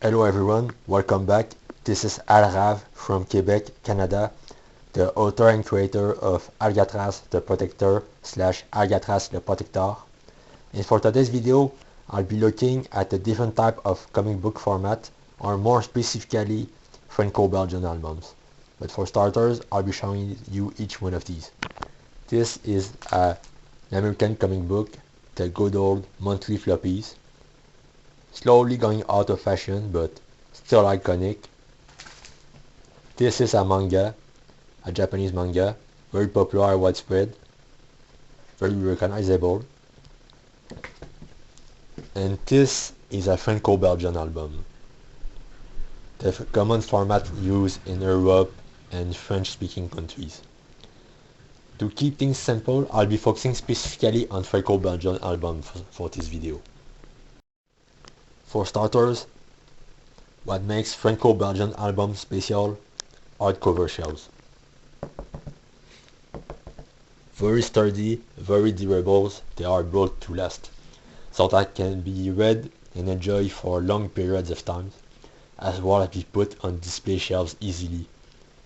Hello everyone, welcome back. This is Alrav from Quebec, Canada, the author and creator of Alcatraz the Protector / Alcatraz le Protector. And for today's video, I'll be looking at a different type of comic book format, or more specifically, franco-belgian albums. But for starters, I'll be showing you each one of these. This is an American comic book, the good old monthly floppies. Slowly going out of fashion, but still iconic. This is a manga, a Japanese manga, very popular and widespread, very recognizable. And this is a franco-belgian album, the common format used in Europe and French-speaking countries. To keep things simple, I'll be focusing specifically on franco-belgian albums for this video. For starters, what makes franco-belgian albums special? Hardcover shells. Very sturdy, very durable, they are built to last, so that can be read and enjoyed for long periods of time, as well as be put on display shelves easily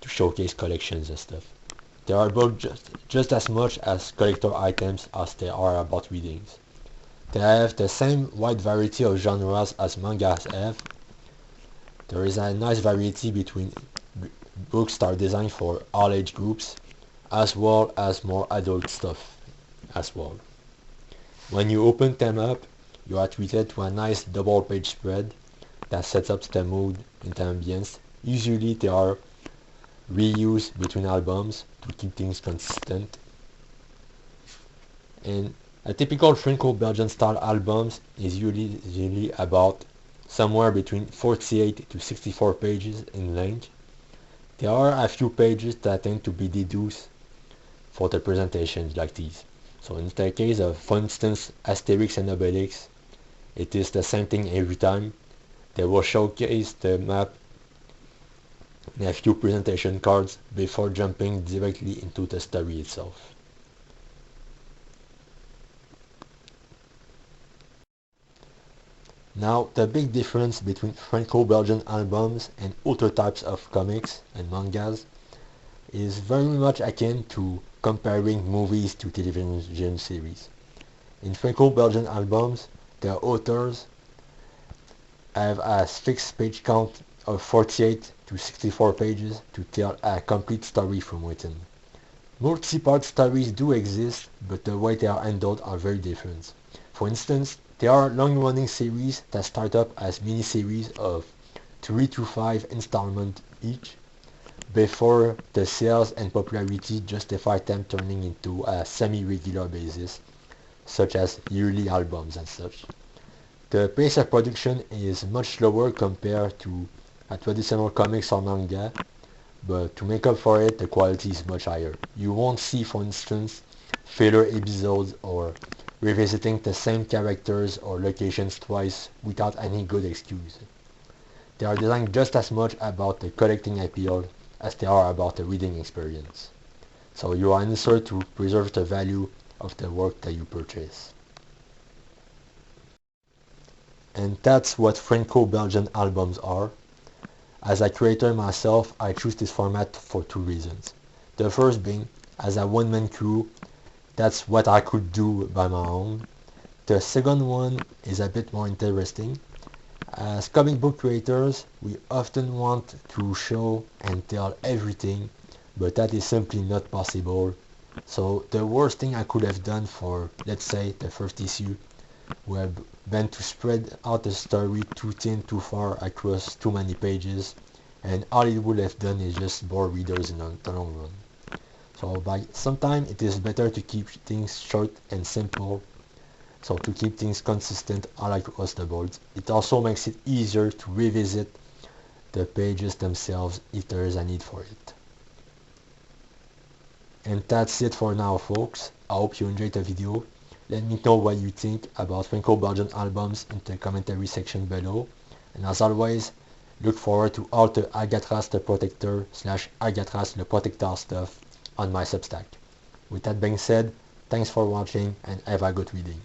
to showcase collections and stuff. They are built just as much as collector items as they are about readings. They have the same wide variety of genres as mangas have. There is a nice variety between books that are designed for all age groups, as well as more adult stuff as well. When you open them up, you are treated to a nice double page spread that sets up the mood and the ambience. Usually they are reused between albums to keep things consistent. And a typical franco-belgian style album is usually about somewhere between 48 to 64 pages in length. There are a few pages that tend to be deduced for the presentations like these. So in the case of, for instance, Asterix and Obelix, it is the same thing every time. They will showcase the map and a few presentation cards before jumping directly into the story itself. Now, the big difference between franco-belgian albums and other types of comics and mangas is very much akin to comparing movies to television series. In franco-belgian albums, the authors have a fixed page count of 48 to 64 pages to tell a complete story from within. Multi-part stories do exist, but the way they are handled are very different. For instance, there are long-running series that start up as mini-series of 3 to 5 installments each, before the sales and popularity justify them turning into a semi-regular basis, such as yearly albums and such. The pace of production is much slower compared to a traditional comics or manga, but to make up for it, the quality is much higher. You won't see, for instance, filler episodes or revisiting the same characters or locations twice without any good excuse. They are designed just as much about the collecting appeal as they are about the reading experience. So you are ensured to preserve the value of the work that you purchase. And that's what franco-belgian albums are. As a creator myself, I choose this format for two reasons. The first being, as a one-man crew, that's what I could do by my own. The second one is a bit more interesting. As comic book creators, we often want to show and tell everything, but that is simply not possible. So the worst thing I could have done for, let's say, the first issue would have been to spread out the story too thin, too far across too many pages, and all it would have done is just bore readers in the long run. So sometimes it is better to keep things short and simple, so to keep things consistent all across the board. It also makes it easier to revisit the pages themselves if there is a need for it. And that's it for now, folks. I hope you enjoyed the video. Let me know what you think about franco-belgian albums in the commentary section below. And as always, look forward to all the Alcatraz the Protector / Alcatraz le Protector stuff on my Substack. With that being said, thanks for watching and have a good reading.